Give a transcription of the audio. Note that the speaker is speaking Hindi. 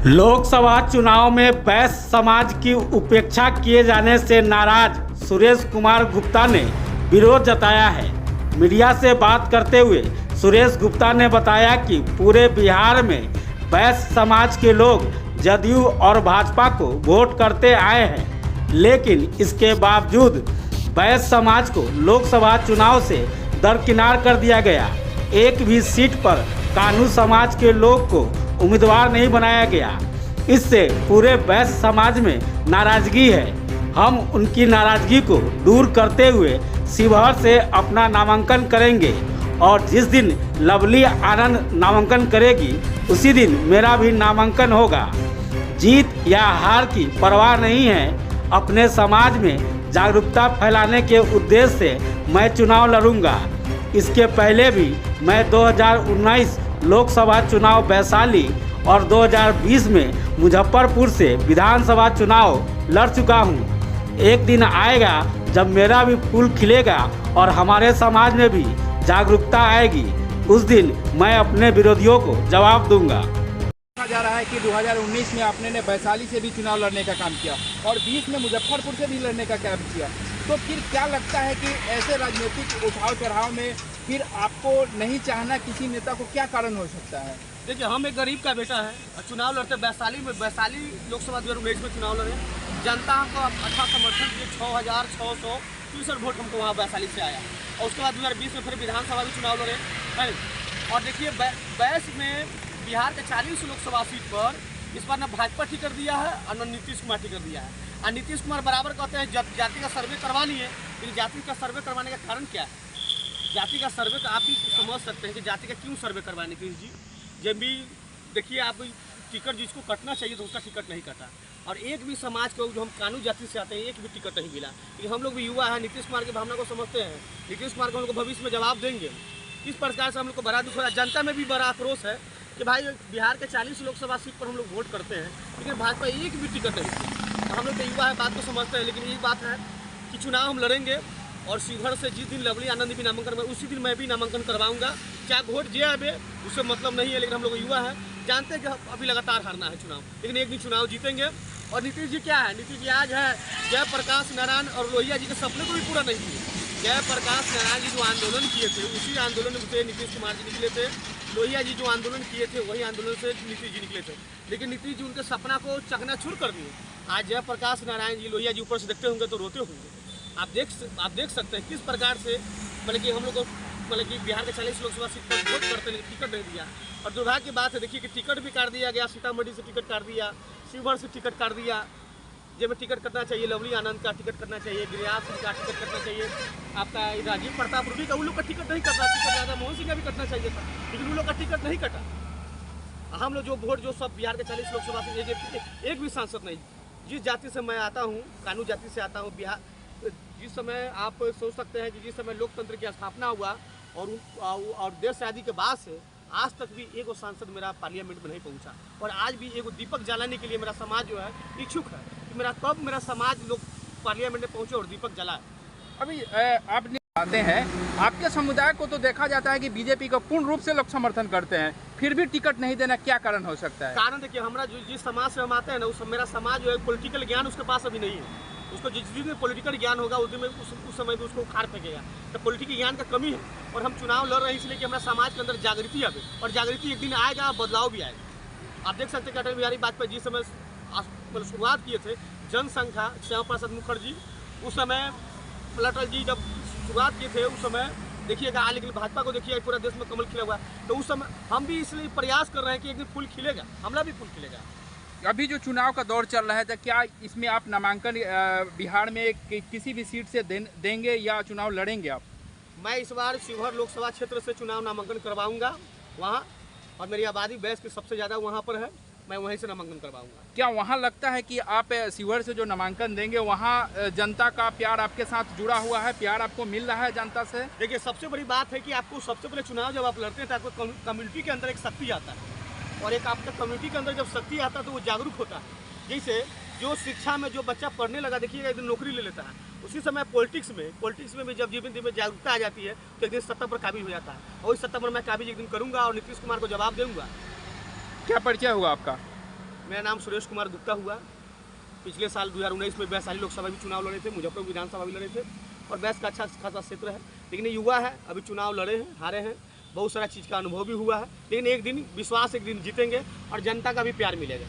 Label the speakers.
Speaker 1: लोकसभा चुनाव में बैस समाज की उपेक्षा किए जाने से नाराज सुरेश कुमार गुप्ता ने विरोध जताया है। मीडिया से बात करते हुए सुरेश गुप्ता ने बताया कि पूरे बिहार में बैस समाज के लोग जदयू और भाजपा को वोट करते आए हैं, लेकिन इसके बावजूद बैस समाज को लोकसभा चुनाव से दरकिनार कर दिया गया। एक भी सीट पर कानू समाज के लोग को उम्मीदवार नहीं बनाया गया। इससे पूरे बैस समाज में नाराजगी है। हम उनकी नाराजगी को दूर करते हुए शिवहर से अपना नामांकन करेंगे और जिस दिन लवली आनंद नामांकन करेगी उसी दिन मेरा भी नामांकन होगा। जीत या हार की परवाह नहीं है। अपने समाज में जागरूकता फैलाने के उद्देश्य से मैं चुनाव लड़ूंगा। इसके पहले भी मैं 2019 लोकसभा चुनाव वैशाली और 2020 में मुजफ्फरपुर से विधानसभा चुनाव लड़ चुका हूं। एक दिन आएगा जब मेरा भी फूल खिलेगा और हमारे समाज में भी जागरूकता आएगी। उस दिन मैं अपने विरोधियों को जवाब दूंगा।
Speaker 2: कहा जा रहा है कि 2019 में आपने वैशाली से भी चुनाव लड़ने का काम किया और 20 में मुजफ्फरपुर से भी लड़ने का काम किया, तो फिर क्या लगता है कि ऐसे राजनीतिक उठाव चढ़ाव में फिर आपको नहीं चाहना किसी नेता को क्या कारण हो सकता है?
Speaker 3: देखिए, हम एक गरीब का बेटा है और चुनाव लड़ते वैशाली लोकसभा 2019 में चुनाव लड़े। जनता हमको अच्छा समर्थन दिए, 6,663 वोट हमको वहाँ वैशाली से आया और उसके बाद 2020 में फिर विधानसभा भी चुनाव लड़े। और देखिए, बैस में बिहार के 40 लोकसभा सीट पर इस बार न भाजपा टिकट दिया है और न नीतीश कुमार टिकट दिया है। और नीतीश कुमार बराबर कहते हैं जाति का सर्वे करवा लिए, लेकिन जाति का सर्वे करवाने का कारण क्या है? जाति का सर्वे तो आप ही समझ सकते हैं कि जाति का क्यों सर्वे करवाने नीतीश जी। जब भी देखिए, आप टिकट जिसको कटना चाहिए तो उसका टिकट नहीं कटा और एक भी समाज को जो हम कानून जाति से आते हैं एक भी टिकट नहीं मिला। क्योंकि हम लोग भी युवा है, नीतीश कुमार की भावना को समझते हैं। नीतीश कुमार को हम लोग भविष्य में जवाब देंगे। इस प्रकार से हम लोग को बड़ा दुख हो रहा है। जनता में भी बड़ा आक्रोश है कि भाई बिहार के 40 लोकसभा सीट पर हम लोग वोट करते हैं, लेकिन भाजपा एक भी टिकट नहीं। हम लोग तो युवा है, बात को समझते हैं, लेकिन एक बात है कि चुनाव हम लड़ेंगे और शिवहर से जिस दिन लवली आनंद भी नामांकन में उसी दिन मैं भी नामांकन करवाऊंगा। चाहे वोट जे आवे उससे मतलब नहीं है, लेकिन हम लोग युवा है, जानते हैं कि अभी लगातार हारना है चुनाव, लेकिन एक दिन चुनाव जीतेंगे। और नीतीश जी क्या है? नीतीश जी आज है जयप्रकाश नारायण और लोहिया जी के सपने को भी पूरा नहीं किए। जयप्रकाश नारायण जी जो आंदोलन किए थे उसी आंदोलन से नीतीश कुमार जी निकले थे। लोहिया जी जो आंदोलन किए थे वही आंदोलन से नीतीश जी निकले थे, लेकिन नीतीश जी उनके सपना को चकनाचूर कर दिए। आज जयप्रकाश नारायण जी लोहिया जी ऊपर से देखते होंगे तो रोते होंगे। आप देख सकते हैं किस प्रकार से मतलब कि हम लोग को मतलब कि बिहार के 40 लोकसभा सीट पर वोट करते लेकिन टिकट नहीं दिया। और दुर्भाग्य की बात है, देखिए कि टिकट भी काट दिया गया। सीतामढ़ी से टिकट काट दिया, शिवहर से टिकट काट दिया। जब टिकट कटना चाहिए, लवली आनंद का टिकट कटना चाहिए, गिरिराज सिंह का टिकट कटना चाहिए, आपका राजीव प्रताप रूडी का उन लोग का टिकट नहीं कटा। टिकट राजा मोहन सिंह का भी कटना चाहिए था, लेकिन उन लोग का टिकट नहीं कटा। हम लोग जो वोट जो सब बिहार के 40 लोकसभा से एक भी सांसद नहीं। जिस जाति से मैं आता हूँ, कानू जाति से आता हूँ, बिहार जिस समय आप सोच सकते हैं कि जिस समय लोकतंत्र की स्थापना हुआ और देश आज़ादी के बाद से आज तक भी एक सांसद मेरा पार्लियामेंट में नहीं पहुंचा। और आज भी एक दीपक जलाने के लिए मेरा समाज जो है इच्छुक है कि मेरा समाज लोग पार्लियामेंट में पहुंचे और दीपक जलाए।
Speaker 2: अभी आप आते हैं, आपके समुदाय को तो देखा जाता है कि बीजेपी को पूर्ण रूप से लोग समर्थन करते हैं, फिर भी टिकट नहीं देना क्या कारण हो सकता है?
Speaker 3: कारण देखिए, हमारा जिस समाज से हम आते हैं ना, उस मेरा समाज जो है पॉलिटिकल ज्ञान उसके पास अभी नहीं है। उसको जिस दिन में पॉलिटिकल ज्ञान होगा उस दिन में उस समय में उसको उखाड़ फेंकेगा। तो पॉलिटिकल ज्ञान का कमी है और हम चुनाव लड़ रहे हैं इसलिए कि हमारे समाज के अंदर जागृति आवे और जागृति एक दिन आएगा, बदलाव भी आएगा। आप देख सकते हैं कि अटल बिहारी वाजपेयी जिस समय शुरुआत किए थे जनसंख्या, श्यामा प्रसाद मुखर्जी उस समय, अटल जी जब शुरुआत किए थे उस समय देखिएगा, लेकिन भाजपा को देखिए पूरा देश में कमल खिला हुआ है। तो उस समय हम भी इसलिए प्रयास कर रहे हैं कि एक दिन फूल खिलेगा, हमारा भी फूल खिलेगा।
Speaker 2: अभी जो चुनाव का दौर चल रहा है, तो क्या इसमें आप नामांकन बिहार में किसी भी सीट से देंगे या चुनाव लड़ेंगे आप?
Speaker 3: मैं इस बार शिवहर लोकसभा क्षेत्र से चुनाव नामांकन करवाऊंगा वहाँ, और मेरी आबादी बैस की सबसे ज़्यादा वहाँ पर है, मैं वहीं से नामांकन करवाऊंगा।
Speaker 2: क्या वहाँ लगता है कि आप शिवहर से जो नामांकन देंगे वहाँ जनता का प्यार आपके साथ जुड़ा हुआ है, प्यार आपको मिल रहा है जनता से?
Speaker 3: देखिए, सबसे बड़ी बात है कि आपको सबसे पहले चुनाव जब आप लड़ते हैं तो आपको कम्युनिटी के अंदर एक शक्ति आता है, और एक आपका कम्युनिटी के अंदर जब शक्ति आता है तो वो जागरूक होता है। जैसे जो शिक्षा में जो बच्चा पढ़ने लगा, देखिएगा एक दिन नौकरी ले लेता है। उसी समय पॉलिटिक्स में भी जब जीवन में जागरूकता आ जाती है तो एक दिन सत्ता पर काबिज हो जाता है। और इस सत्ता पर मैं काबिज एक दिन करूँगा और नीतीश कुमार को जवाब दूंगा।
Speaker 2: क्या परिचय हुआ आपका?
Speaker 3: मेरा नाम सुरेश कुमार गुप्ता हुआ। पिछले साल 2019 में वैशाली लोकसभा भी चुनाव लड़े थे, मुजफ्फरपुर विधानसभा भी लड़े थे और बैस का अच्छा खासा क्षेत्र है। लेकिन ये युवा है, अभी चुनाव लड़े हैं, हारे हैं, बहुत सारा चीज़ का अनुभव भी हुआ है। लेकिन एक दिन विश्वास, एक दिन जीतेंगे और जनता का भी प्यार मिलेगा।